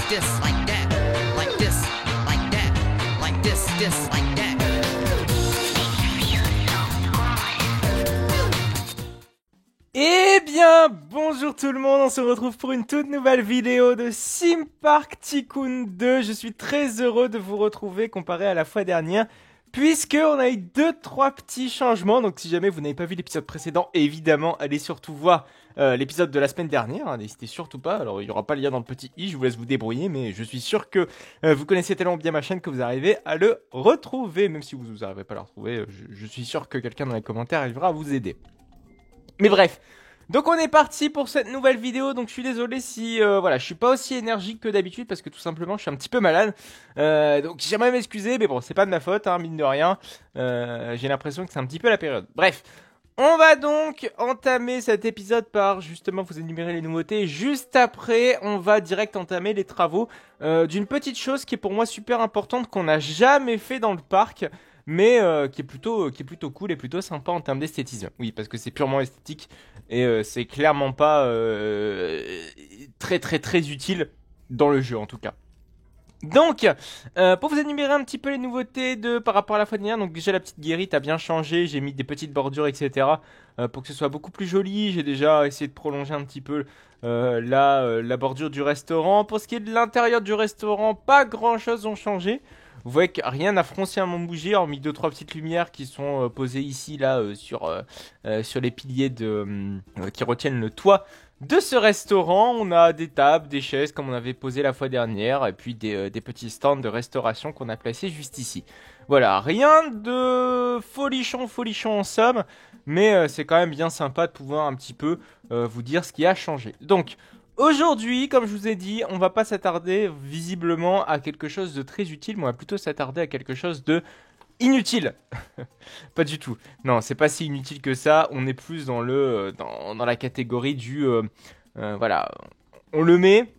this, like that, like this, like that, like this, like that. Eh bien, bonjour tout le monde, on se retrouve pour une toute nouvelle vidéo de Theme Park Tycoon 2. Je suis très heureux de vous retrouver comparé à la fois dernière, puisque on a eu 2-3 petits changements. Donc si jamais vous n'avez pas vu l'épisode précédent, évidemment, allez surtout voir l'épisode de la semaine dernière, hein, n'hésitez surtout pas. Alors il n'y aura pas le lien dans le petit i, je vous laisse vous débrouiller, mais je suis sûr que vous connaissez tellement bien ma chaîne que vous arrivez à le retrouver. Même si vous n'arrivez pas à le retrouver, je suis sûr que quelqu'un dans les commentaires arrivera à vous aider. Mais bref, donc on est parti pour cette nouvelle vidéo. Donc je suis désolé si voilà, je suis pas aussi énergique que d'habitude parce que tout simplement je suis un petit peu malade. Donc j'aimerais m'excuser, mais bon, c'est pas de ma faute, hein, mine de rien. J'ai l'impression que c'est un petit peu la période. Bref, on va donc entamer cet épisode par justement vous énumérer les nouveautés. Juste après, on va direct entamer les travaux d'une petite chose qui est pour moi super importante qu'on n'a jamais fait dans le parc. Mais qui est plutôt cool et plutôt sympa en termes d'esthétisme. Oui, parce que c'est purement esthétique et c'est clairement pas très utile dans le jeu en tout cas. Donc, pour vous énumérer un petit peu les nouveautés par rapport à la fois dernière, donc déjà la petite guérite a bien changé, j'ai mis des petites bordures etc. Pour que ce soit beaucoup plus joli. J'ai déjà essayé de prolonger un petit peu la bordure du restaurant. Pour ce qui est de l'intérieur du restaurant, pas grand chose ont changé. Vous voyez que rien n'a foncièrement bougé, hormis 2-3 petites lumières qui sont posées ici, là, sur les piliers qui retiennent le toit de ce restaurant. On a des tables, des chaises comme on avait posé la fois dernière, et puis des petits stands de restauration qu'on a placés juste ici. Voilà, rien de folichon en somme, mais c'est quand même bien sympa de pouvoir un petit peu vous dire ce qui a changé. Donc, aujourd'hui, comme je vous ai dit, on va pas s'attarder visiblement à quelque chose de très utile, mais on va plutôt s'attarder à quelque chose de inutile. Pas du tout. Non, c'est pas si inutile que ça. On est plus dans la catégorie du voilà, on le met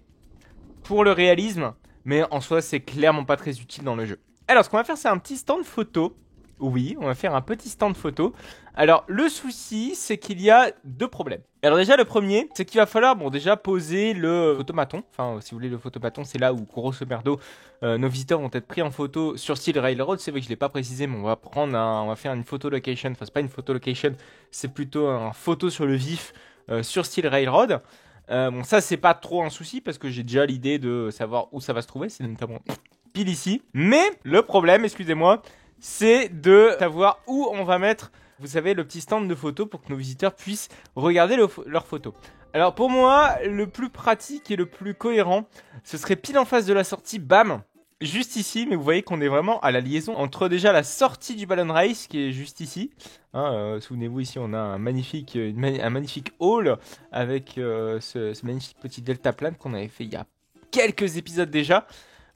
pour le réalisme, mais en soi, c'est clairement pas très utile dans le jeu. Alors, ce qu'on va faire, c'est un petit stand photo. Oui, on va faire un petit stand photo. Alors, le souci, c'est qu'il y a deux problèmes. Alors déjà, le premier, c'est qu'il va falloir, bon, déjà poser le photomaton. Enfin, si vous voulez, le photomaton, c'est là où, grosso merdo, nos visiteurs vont être pris en photo sur style Railroad. C'est vrai que je l'ai pas précisé, mais on va faire une photo location. Enfin, c'est pas une photo location, c'est plutôt un photo sur le vif sur style Railroad. Bon, ça, c'est pas trop un souci parce que j'ai déjà l'idée de savoir où ça va se trouver. C'est notamment pile ici. Mais le problème, excusez-moi, c'est de savoir où on va mettre, vous savez, le petit stand de photos pour que nos visiteurs puissent regarder leurs photos. Alors pour moi, le plus pratique et le plus cohérent, ce serait pile en face de la sortie, bam, juste ici. Mais vous voyez qu'on est vraiment à la liaison entre déjà la sortie du Balloon Race qui est juste ici. Hein, souvenez-vous, ici on a un magnifique hall avec ce magnifique petit deltaplane qu'on avait fait il y a quelques épisodes déjà.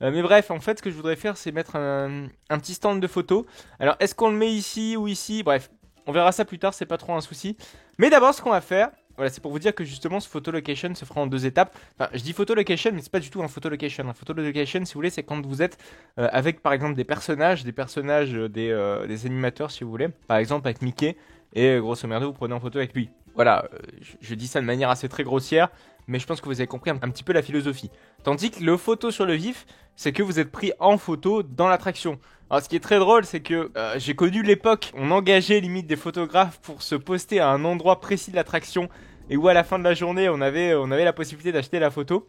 Mais bref, en fait, ce que je voudrais faire, c'est mettre un petit stand de photos. Alors, est-ce qu'on le met ici ou ici? Bref, on verra ça plus tard, c'est pas trop un souci. Mais d'abord, ce qu'on va faire, voilà, c'est pour vous dire que justement, ce photo location se fera en deux étapes. Enfin, je dis photo location, mais c'est pas du tout un photo location. Un photo location, si vous voulez, c'est quand vous êtes avec, par exemple, des personnages, des animateurs, si vous voulez. Par exemple, avec Mickey, et grosso merdo, vous prenez en photo avec lui. Voilà, je dis ça de manière assez très grossière, mais je pense que vous avez compris un petit peu la philosophie. Tandis que le photo sur le vif, c'est que vous êtes pris en photo dans l'attraction. Alors ce qui est très drôle, c'est que j'ai connu l'époque où on engageait limite des photographes pour se poster à un endroit précis de l'attraction et où à la fin de la journée, on avait la possibilité d'acheter la photo.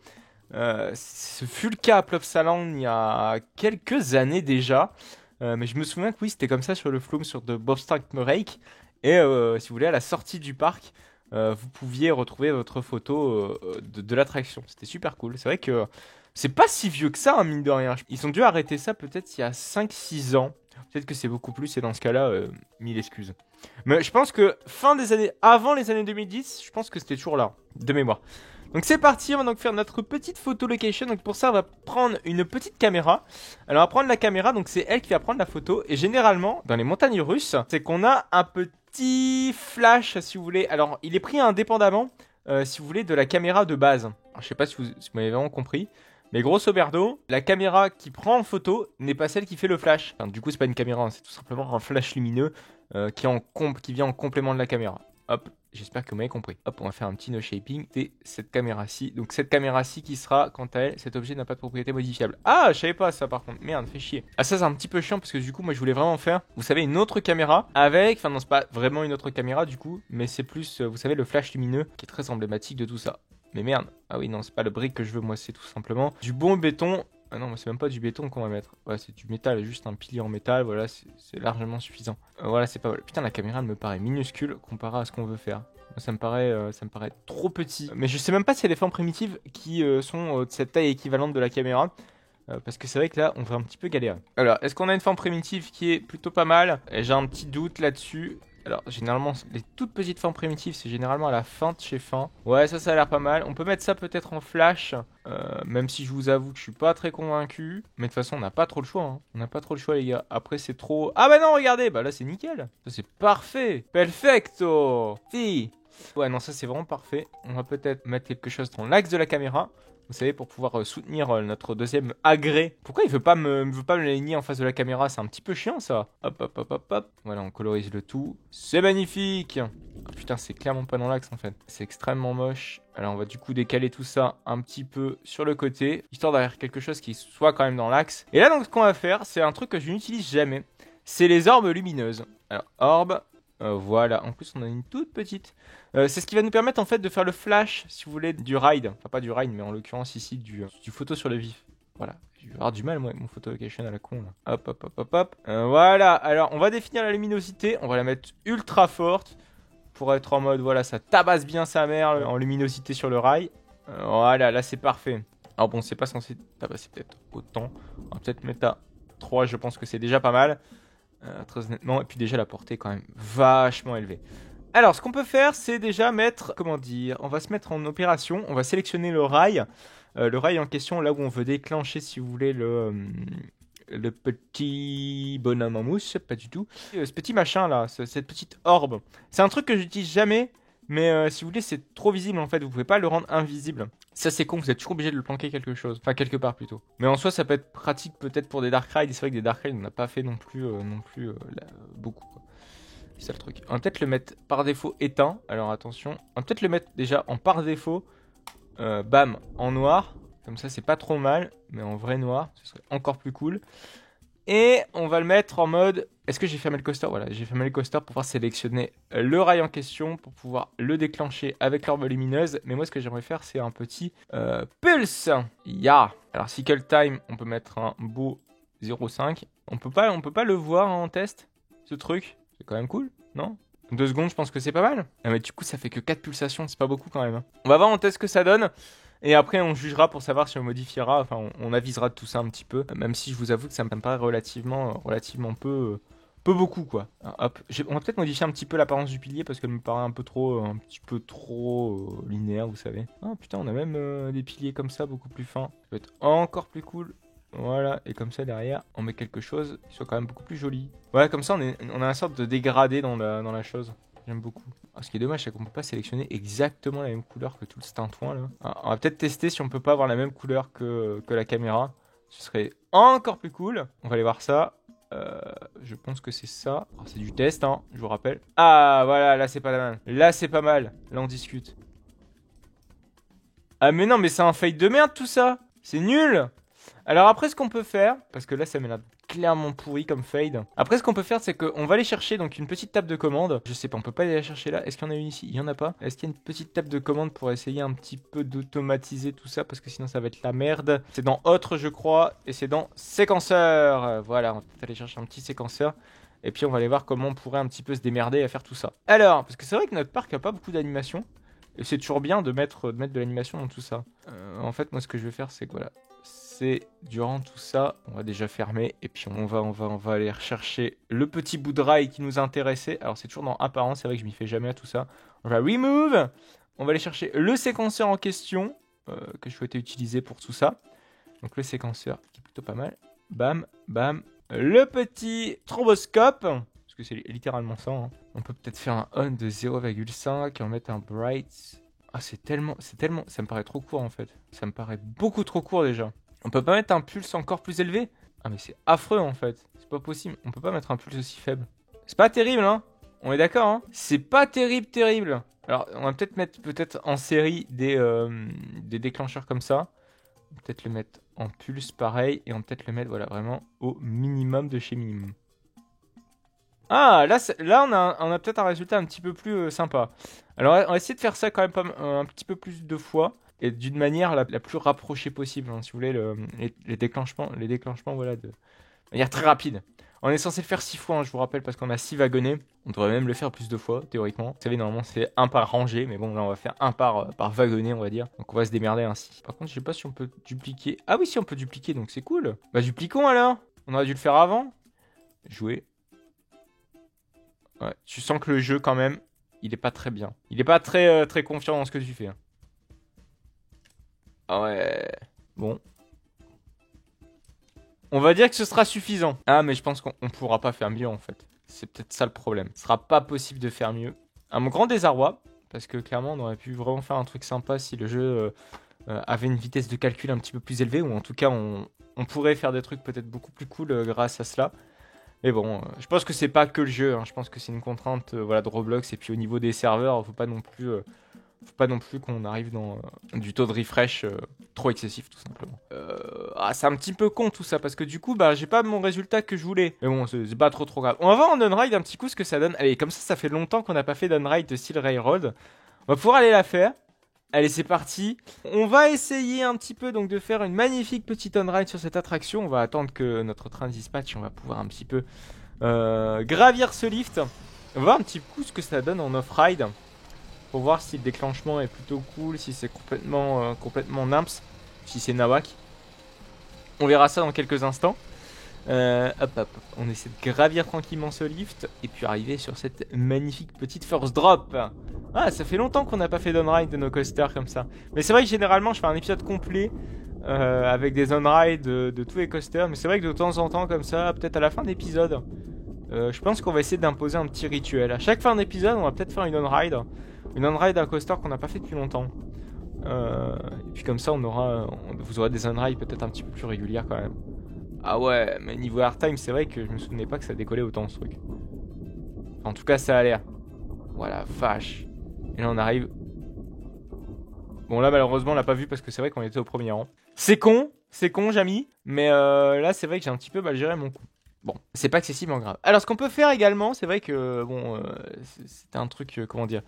Ce fut le cas à Plopsaland il y a quelques années déjà. Mais je me souviens que oui, c'était comme ça sur le Flume, sur de Bob's Rake. Et si vous voulez, à la sortie du parc, vous pouviez retrouver votre photo de l'attraction. C'était super cool. C'est vrai que c'est pas si vieux que ça, hein, mine de rien. Ils ont dû arrêter ça peut-être il y a 5-6 ans. Peut-être que c'est beaucoup plus, et dans ce cas-là, mille excuses. Mais je pense que avant les années 2010, je pense que c'était toujours là, de mémoire. Donc c'est parti, on va donc faire notre petite photo location. Donc pour ça, on va prendre une petite caméra. Alors on va prendre la caméra, donc c'est elle qui va prendre la photo. Et généralement, dans les montagnes russes, c'est qu'on a un petit flash, si vous voulez. Alors il est pris indépendamment, si vous voulez, de la caméra de base. Alors, je sais pas si vous m'avez vraiment compris. Mais grosso merdo, la caméra qui prend en photo n'est pas celle qui fait le flash. Enfin, du coup, c'est pas une caméra, hein, c'est tout simplement un flash lumineux qui vient en complément de la caméra. Hop, j'espère que vous m'avez compris. Hop, on va faire un petit no shaping et cette caméra-ci. Donc cette caméra-ci qui sera, quant à elle, cet objet n'a pas de propriété modifiable. Ah, je savais pas ça par contre. Merde, fait chier. Ah ça c'est un petit peu chiant parce que du coup moi je voulais vraiment faire, vous savez, une autre caméra avec, enfin non c'est pas vraiment une autre caméra du coup, mais c'est plus, vous savez, le flash lumineux qui est très emblématique de tout ça. Mais merde, ah oui non c'est pas le brick que je veux moi, c'est tout simplement du bon béton. Ah non, c'est même pas du béton qu'on va mettre. Ouais, c'est du métal, juste un pilier en métal. Voilà, c'est largement suffisant. Voilà, c'est pas mal. Putain, la caméra elle me paraît minuscule comparé à ce qu'on veut faire. Moi, ça me paraît trop petit. Mais je sais même pas s'il y a des formes primitives qui sont de cette taille équivalente de la caméra. Parce que c'est vrai que là, on va un petit peu galérer. Alors, est-ce qu'on a une forme primitive qui est plutôt pas mal? J'ai un petit doute là-dessus. Alors, généralement, les toutes petites formes primitives, c'est généralement à la fin de chez fin. Ouais, ça a l'air pas mal. On peut mettre ça peut-être en flash, même si je vous avoue que je suis pas très convaincu. Mais de toute façon, on n'a pas trop le choix. Hein. On n'a pas trop le choix, les gars. Après, c'est trop... Ah bah non, regardez. Bah là, c'est nickel. Ça, c'est parfait. Perfecto. Si. Ouais, non, ça, c'est vraiment parfait. On va peut-être mettre quelque chose dans l'axe de la caméra. Vous savez, pour pouvoir soutenir notre deuxième agrès. Pourquoi il veut pas me l'aligner en face de la caméra? C'est un petit peu chiant, ça. Hop, hop, hop, hop, hop. Voilà, on colorise le tout. C'est magnifique. Oh, putain, c'est clairement pas dans l'axe, en fait. C'est extrêmement moche. Alors, on va du coup décaler tout ça un petit peu sur le côté, histoire d'avoir quelque chose qui soit quand même dans l'axe. Et là, donc, ce qu'on va faire, c'est un truc que je n'utilise jamais. C'est les orbes lumineuses. Alors, orbes... voilà, en plus on a une toute petite. C'est ce qui va nous permettre en fait de faire le flash, si vous voulez, du ride. Enfin pas du ride, mais en l'occurrence ici du photo sur le vif. Voilà, je vais avoir du mal moi avec mon photo location à la con là. Hop, hop, hop, hop, hop. Voilà, alors on va définir la luminosité. On va la mettre ultra forte pour être en mode, voilà, ça tabasse bien sa mère en luminosité sur le rail. Voilà, là c'est parfait. Alors bon, c'est pas censé tabasser peut-être autant. On va peut-être mettre à 3, je pense que c'est déjà pas mal. Très honnêtement, et puis déjà la portée est quand même vachement élevée. Alors ce qu'on peut faire c'est déjà mettre, comment dire, on va se mettre en opération, on va sélectionner le rail en question, là où on veut déclencher si vous voulez le petit bonhomme en mousse, pas du tout. Ce petit machin là, cette petite orbe, c'est un truc que j'utilise jamais. Mais si vous voulez, c'est trop visible en fait, vous pouvez pas le rendre invisible. Ça c'est con, vous êtes toujours obligé de le planquer quelque chose. Enfin, quelque part plutôt. Mais en soi, ça peut être pratique peut-être pour des Dark Ride. C'est vrai que des Dark Ride, on n'a pas fait non plus, beaucoup. C'est ça le truc. On va peut-être le mettre par défaut éteint. Alors attention. On va peut-être le mettre déjà en par défaut. Bam, en noir. Comme ça, c'est pas trop mal. Mais en vrai noir, ce serait encore plus cool. Et on va le mettre en mode... Est-ce que j'ai fermé le coaster? Voilà, j'ai fermé le coaster pour pouvoir sélectionner le rail en question, pour pouvoir le déclencher avec l'orbe lumineuse. Mais moi, ce que j'aimerais faire, c'est un petit pulse. Ya. Alors, cycle time, on peut mettre un beau 0,5. On peut pas le voir en test, ce truc. C'est quand même cool, non? 2 secondes, je pense que c'est pas mal. Ah, mais du coup, ça fait que 4 pulsations, c'est pas beaucoup quand même. Hein. On va voir en test ce que ça donne. Et après, on jugera pour savoir si on modifiera, enfin, on avisera de tout ça un petit peu. Même si je vous avoue que ça me paraît relativement peu beaucoup, quoi. Alors, hop, on va peut-être modifier un petit peu l'apparence du pilier parce qu'elle me paraît un petit peu trop linéaire, vous savez. Ah putain, on a même des piliers comme ça, beaucoup plus fins. Ça peut être encore plus cool. Voilà, et comme ça derrière, on met quelque chose qui soit quand même beaucoup plus joli. Ouais, comme ça, on a une sorte de dégradé dans la chose. J'aime beaucoup. Ah, ce qui est dommage, c'est qu'on peut pas sélectionner exactement la même couleur que tout le tintouin là. Alors, on va peut-être tester si on peut pas avoir la même couleur que la caméra. Ce serait encore plus cool. On va aller voir ça. Je pense que c'est ça. C'est du test, hein, je vous rappelle. Ah, voilà, là c'est pas mal. Là c'est pas mal. Là on discute. Ah mais non, mais c'est un fake de merde tout ça. C'est nul. Alors après ce qu'on peut faire, parce que là ça m'a l'air clairement pourri comme fade. Après ce qu'on peut faire c'est qu'on va aller chercher donc une petite table de commande. Je sais pas, on peut pas aller la chercher là. Est-ce qu'il y en a une ici? Il y en a pas. Est-ce qu'il y a une petite table de commande pour essayer un petit peu d'automatiser tout ça? Parce que sinon ça va être la merde. C'est dans autre je crois. Et c'est dans séquenceur. Voilà, on va peut-être aller chercher un petit séquenceur. Et puis on va aller voir comment on pourrait un petit peu se démerder à faire tout ça. Alors, parce que c'est vrai que notre parc a pas beaucoup d'animation. Et c'est toujours bien de mettre de l'animation dans tout ça. En fait moi ce que je vais faire c'est que voilà. C'est durant tout ça, on va déjà fermer et puis on va aller rechercher le petit bout de rail qui nous a intéressé. Alors c'est toujours dans apparence, c'est vrai que je m'y fais jamais à tout ça. On va remove, on va aller chercher le séquenceur en question que je souhaitais utiliser pour tout ça. Donc le séquenceur qui est plutôt pas mal. Bam, bam, le petit stroboscope, parce que c'est littéralement ça. Hein. On peut peut-être faire un on de 0,5 et en mettre un bright. Ah c'est tellement, ça me paraît trop court en fait. Ça me paraît beaucoup trop court déjà. On peut pas mettre un pulse encore plus élevé? Ah mais c'est affreux en fait. C'est pas possible. On peut pas mettre un pulse aussi faible. C'est pas terrible hein. On est d'accord, hein? C'est pas terrible. Alors, on va peut-être mettre en série des déclencheurs comme ça. On va peut-être le mettre en pulse, pareil. Et on va peut-être le mettre, voilà, vraiment au minimum de chez minimum. Ah, là on a peut-être un résultat un petit peu plus sympa. Alors, on va essayer de faire ça quand même un petit peu plus de fois. Et d'une manière la plus rapprochée possible, hein, si vous voulez, les déclenchements, voilà, de manière très rapide. On est censé le faire 6 fois, hein, je vous rappelle, parce qu'on a 6 wagonnets. On devrait même le faire plus de fois, théoriquement. Vous savez, normalement, c'est un par rangée, mais bon, là, on va faire un par wagonnet, on va dire. Donc, on va se démerder ainsi. Par contre, je sais pas si on peut dupliquer. Ah oui, si, on peut dupliquer, donc c'est cool. Bah, dupliquons alors. On aurait dû le faire avant. Jouer. Ouais, tu sens que le jeu, quand même, il est pas très bien. Il est pas très confiant dans ce que tu fais. Hein. Ah ouais. Bon. On va dire que ce sera suffisant. Ah, mais je pense qu'on pourra pas faire mieux, en fait. C'est peut-être ça le problème. Ce sera pas possible de faire mieux. À mon grand désarroi, parce que clairement, on aurait pu vraiment faire un truc sympa si le jeu avait une vitesse de calcul un petit peu plus élevée, ou en tout cas, on pourrait faire des trucs peut-être beaucoup plus cool grâce à cela. Mais bon, je pense que c'est pas que le jeu. Hein. Je pense que c'est une contrainte voilà, de Roblox. Et puis au niveau des serveurs, faut pas non plus qu'on arrive dans du taux de refresh trop excessif, tout simplement. C'est un petit peu con tout ça, parce que du coup, bah, j'ai pas mon résultat que je voulais. Mais bon, c'est pas trop grave. On va voir en Unride un petit coup ce que ça donne. Allez, comme ça fait longtemps qu'on n'a pas fait d'Unride de style Railroad. On va pouvoir aller la faire. Allez, c'est parti. On va essayer un petit peu donc de faire une magnifique petite on-ride sur cette attraction. On va attendre que notre train dispatche. On va pouvoir un petit peu gravir ce lift. On va voir un petit coup ce que ça donne en off-ride. Pour voir si le déclenchement est plutôt cool, si c'est complètement nimps, si c'est nawak. On verra ça dans quelques instants. Hop. On essaie de gravir tranquillement ce lift et puis arriver sur cette magnifique petite first drop. Ah, ça fait longtemps qu'on n'a pas fait d'on-ride de nos coasters comme ça. Mais c'est vrai que généralement, je fais un épisode complet avec des on-ride de tous les coasters. Mais c'est vrai que de temps en temps, comme ça, peut-être à la fin d'épisode, je pense qu'on va essayer d'imposer un petit rituel. À chaque fin d'épisode, on va peut-être faire une on-ride. Une on-ride d'un coaster qu'on n'a pas fait depuis longtemps. Et puis comme ça, vous aurez des on-ride peut-être un petit peu plus régulières quand même. Ah ouais, mais niveau airtime, c'est vrai que je me souvenais pas que ça décollait autant ce truc. En tout cas, ça a l'air. Voilà, vache. Et là, on arrive. Bon, là, malheureusement, on l'a pas vu parce que c'est vrai qu'on était au premier rang. C'est con, Jamy. Mais là, c'est vrai que j'ai un petit peu mal géré mon coup. Bon, c'est pas excessivement grave. Alors, ce qu'on peut faire également, c'est vrai que, bon, c'était un truc, comment dire,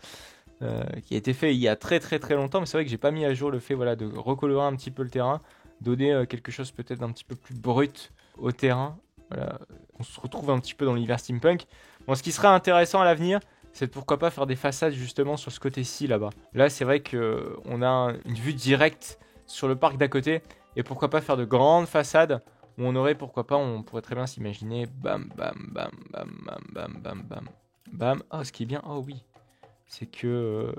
qui a été fait il y a très longtemps. Mais c'est vrai que j'ai pas mis à jour le fait, voilà, de recolorer un petit peu le terrain. Donner quelque chose peut-être d'un petit peu plus brut au terrain. Voilà, on se retrouve un petit peu dans l'univers steampunk. Bon, ce qui serait intéressant à l'avenir, c'est de pourquoi pas faire des façades justement sur ce côté-ci là-bas. Là, c'est vrai que on a une vue directe sur le parc d'à côté, et pourquoi pas faire de grandes façades où on aurait, pourquoi pas, on pourrait très bien s'imaginer bam. Ah, ce qui est bien, oh oui, c'est que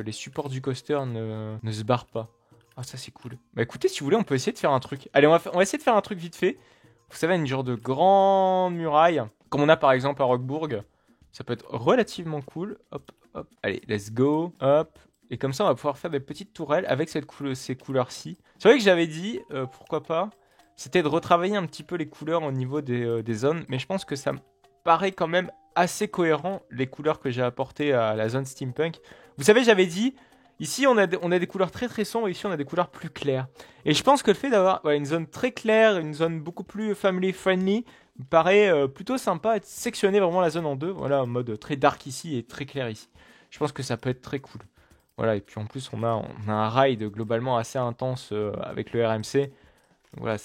les supports du coaster ne se barrent pas. Ah, ça c'est cool. Bah écoutez, si vous voulez, on peut essayer de faire un truc. Allez, on va essayer de faire un truc vite fait. Vous savez, une genre de grande muraille, comme on a par exemple à Rockbourg. Ça peut être relativement cool. Hop. Allez, let's go. Hop. Et comme ça, on va pouvoir faire des petites tourelles avec ces couleurs-ci. C'est vrai que j'avais dit, pourquoi pas, c'était de retravailler un petit peu les couleurs au niveau des zones. Mais je pense que ça me paraît quand même assez cohérent, les couleurs que j'ai apportées à la zone steampunk. Vous savez, j'avais dit... Ici, on a des couleurs très sombres, ici, on a des couleurs plus claires. Et je pense que le fait d'avoir une zone très claire, une zone beaucoup plus family-friendly, me paraît plutôt sympa, de sectionner vraiment la zone en deux, voilà, en mode très dark ici et très clair ici. Je pense que ça peut être très cool. Voilà, et puis en plus, on a un ride globalement assez intense avec le RMC. Donc voilà,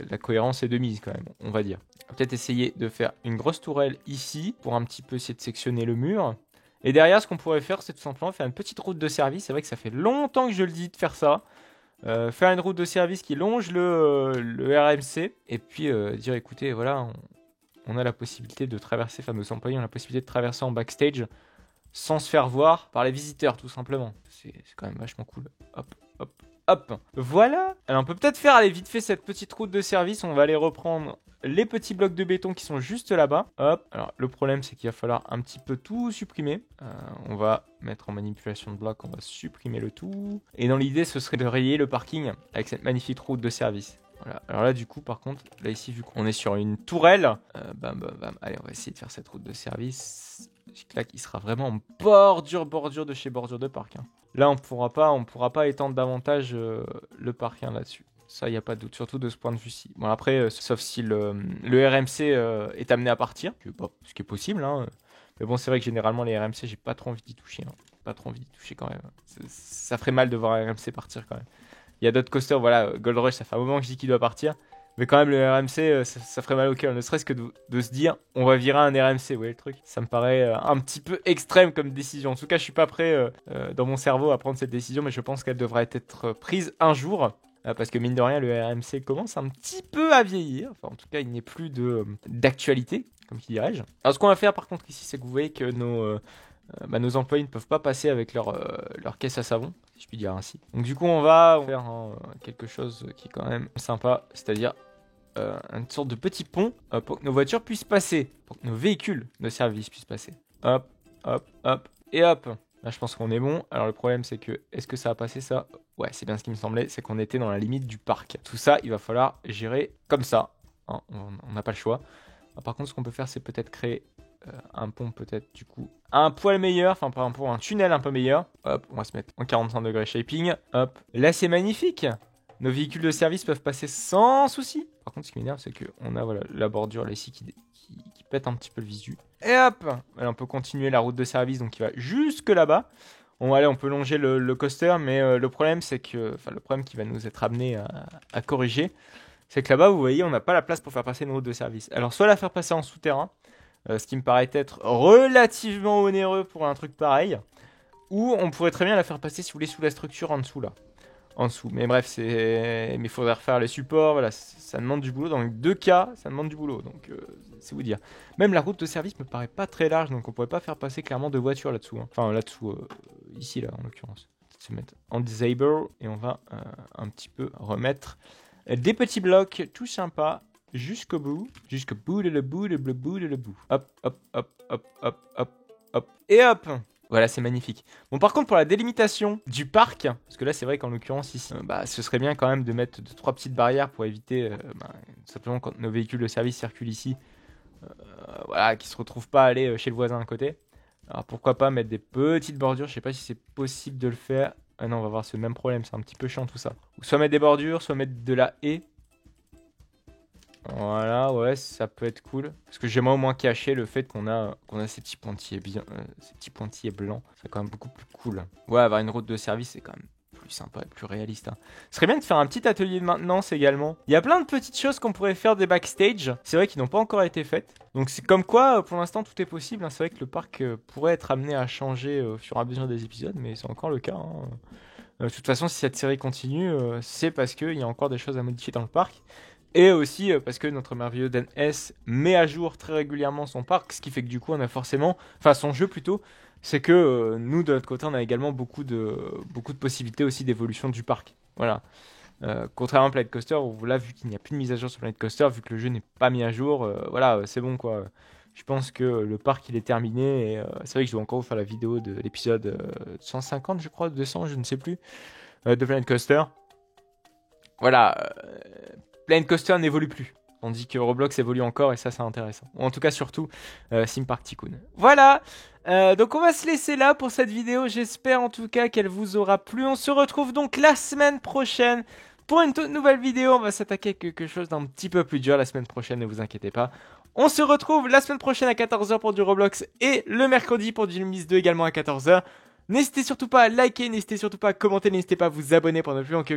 la cohérence est de mise quand même, on va dire. On va peut-être essayer de faire une grosse tourelle ici, pour un petit peu essayer de sectionner le mur. Et derrière, ce qu'on pourrait faire, c'est tout simplement faire une petite route de service. C'est vrai que ça fait longtemps que je le dis de faire ça. Faire une route de service qui longe le RMC. Et puis dire, écoutez, voilà, on a la possibilité de traverser, enfin nos employés ont la possibilité de traverser en backstage sans se faire voir par les visiteurs, tout simplement. C'est quand même vachement cool. Hop. Voilà. Alors on peut peut-être faire, allez, vite fait cette petite route de service. On va aller reprendre les petits blocs de béton qui sont juste là-bas. Hop. Alors le problème, c'est qu'il va falloir un petit peu tout supprimer. On va mettre en manipulation de blocs, on va supprimer le tout. Et dans l'idée, ce serait de rayer le parking avec cette magnifique route de service. Voilà. Alors là, du coup, par contre, là ici, vu qu'on est sur une tourelle, bam. Allez, on va essayer de faire cette route de service. Là, il sera vraiment en bordure de chez bordure de parc. Hein. Là, on pourra pas étendre davantage le parc hein, là-dessus. Ça, il n'y a pas de doute, surtout de ce point de vue-ci. Bon, après, sauf si le RMC est amené à partir, ce qui est possible. Hein. Mais bon, c'est vrai que généralement, les RMC, j'ai pas trop envie d'y toucher. Hein. Pas trop envie d'y toucher quand même. Ça ferait mal de voir un RMC partir quand même. Il y a d'autres coasters, voilà, Gold Rush, ça fait un moment que je dis qu'il doit partir. Mais quand même, le RMC, ça ferait mal au cœur. Ne serait-ce que de se dire, on va virer un RMC. Vous voyez le truc? Ça me paraît un petit peu extrême comme décision. En tout cas, je suis pas prêt dans mon cerveau à prendre cette décision, mais je pense qu'elle devrait être prise un jour. Parce que mine de rien, le RMC commence un petit peu à vieillir. Enfin, en tout cas, il n'est plus d'actualité, comme qui dirais-je. Alors, ce qu'on va faire par contre ici, c'est que vous voyez que nos employés ne peuvent pas passer avec leur caisse à savon, si je puis dire ainsi. Donc du coup, on va faire quelque chose qui est quand même sympa, c'est-à-dire une sorte de petit pont pour que nos voitures puissent passer, pour que nos véhicules de service puissent passer. Hop, hop, hop, et hop. Là, je pense qu'on est bon. Alors le problème, c'est que, est-ce que ça va passer ça? Ouais, c'est bien ce qui me semblait, c'est qu'on était dans la limite du parc. Tout ça, il va falloir gérer comme ça. Hein, on n'a pas le choix. Alors, par contre, ce qu'on peut faire, c'est peut-être créer un pont peut-être du coup un poil meilleur, enfin pas un pont, un tunnel un peu meilleur. Hop, on va se mettre en 45 degrés shaping. Hop, là c'est magnifique. Nos véhicules de service peuvent passer sans souci. Par contre, ce qui m'énerve, c'est qu'on a voilà, la bordure là ici qui pète un petit peu le visu. Et hop, là, on peut continuer la route de service, donc qui va jusque là-bas. Bon, allez, on peut longer le coaster, mais le problème, c'est que, enfin, le problème qui va nous être amené à corriger, c'est que là-bas, vous voyez, on n'a pas la place pour faire passer une route de service. Alors, soit la faire passer en souterrain, ce qui me paraît être relativement onéreux pour un truc pareil, ou on pourrait très bien la faire passer, si vous voulez, sous la structure en dessous, là. En dessous. Mais bref, mais il faudrait refaire les supports, voilà, ça demande du boulot. Dans les deux cas, ça demande du boulot, donc c'est vous dire. Même la route de service me paraît pas très large, donc on pourrait pas faire passer clairement deux voitures là-dessous. Hein. Enfin, là-dessous, ici, là, en l'occurrence. On va se mettre en disable, et on va un petit peu remettre des petits blocs tout sympas jusqu'au bout de le bout. Hop, hop, hop, hop, hop, hop, hop, et hop. Voilà, c'est magnifique. Bon, par contre, pour la délimitation du parc, parce que là, c'est vrai qu'en l'occurrence, ici, ce serait bien quand même de mettre 2-3 petites barrières pour éviter, simplement quand nos véhicules de service circulent ici, voilà, qu'ils ne se retrouvent pas à aller chez le voisin à côté. Alors, pourquoi pas mettre des petites bordures, je sais pas si c'est possible de le faire. Ah non, on va avoir ce même problème, c'est un petit peu chiant tout ça. Ou soit mettre des bordures, soit mettre de la haie. Voilà, ouais, ça peut être cool. Parce que j'aimerais au moins cacher le fait qu'on a ces petits pointillés blancs. C'est quand même beaucoup plus cool. Ouais, avoir une route de service, c'est quand même plus sympa et plus réaliste. Hein. Ce serait bien de faire un petit atelier de maintenance également. Il y a plein de petites choses qu'on pourrait faire des backstage. C'est vrai qu'ils n'ont pas encore été faites. Donc c'est comme quoi, pour l'instant, tout est possible. Hein. C'est vrai que le parc pourrait être amené à changer au fur et à mesure des épisodes, mais c'est encore le cas. Hein. De toute façon, si cette série continue, c'est parce qu'il y a encore des choses à modifier dans le parc. Et aussi parce que notre merveilleux Dan S met à jour très régulièrement son parc, ce qui fait que du coup on a forcément, enfin son jeu plutôt, c'est que nous de notre côté on a également beaucoup de possibilités aussi d'évolution du parc. Voilà. Contrairement à Planet Coaster où là vu qu'il n'y a plus de mise à jour sur Planet Coaster, vu que le jeu n'est pas mis à jour, voilà c'est bon quoi. Je pense que le parc il est terminé et c'est vrai que je dois encore vous faire la vidéo de l'épisode 150 je crois, 200 je ne sais plus, de Planet Coaster. Voilà. Planet Coaster n'évolue plus, tandis que Roblox évolue encore et ça c'est intéressant. Ou en tout cas surtout Theme Park Tycoon. Voilà, donc on va se laisser là pour cette vidéo, j'espère en tout cas qu'elle vous aura plu. On se retrouve donc la semaine prochaine pour une toute nouvelle vidéo. On va s'attaquer à quelque chose d'un petit peu plus dur la semaine prochaine, ne vous inquiétez pas. On se retrouve la semaine prochaine à 14h pour du Roblox et le mercredi pour du Lumis 2 également à 14h. N'hésitez surtout pas à liker, n'hésitez surtout pas à commenter, n'hésitez pas à vous abonner pour ne plus manquer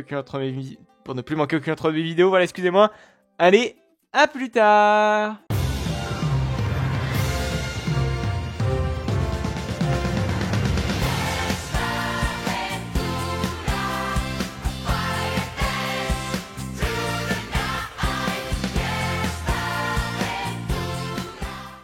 aucune autre vidéo. Voilà, excusez-moi. Allez, à plus tard!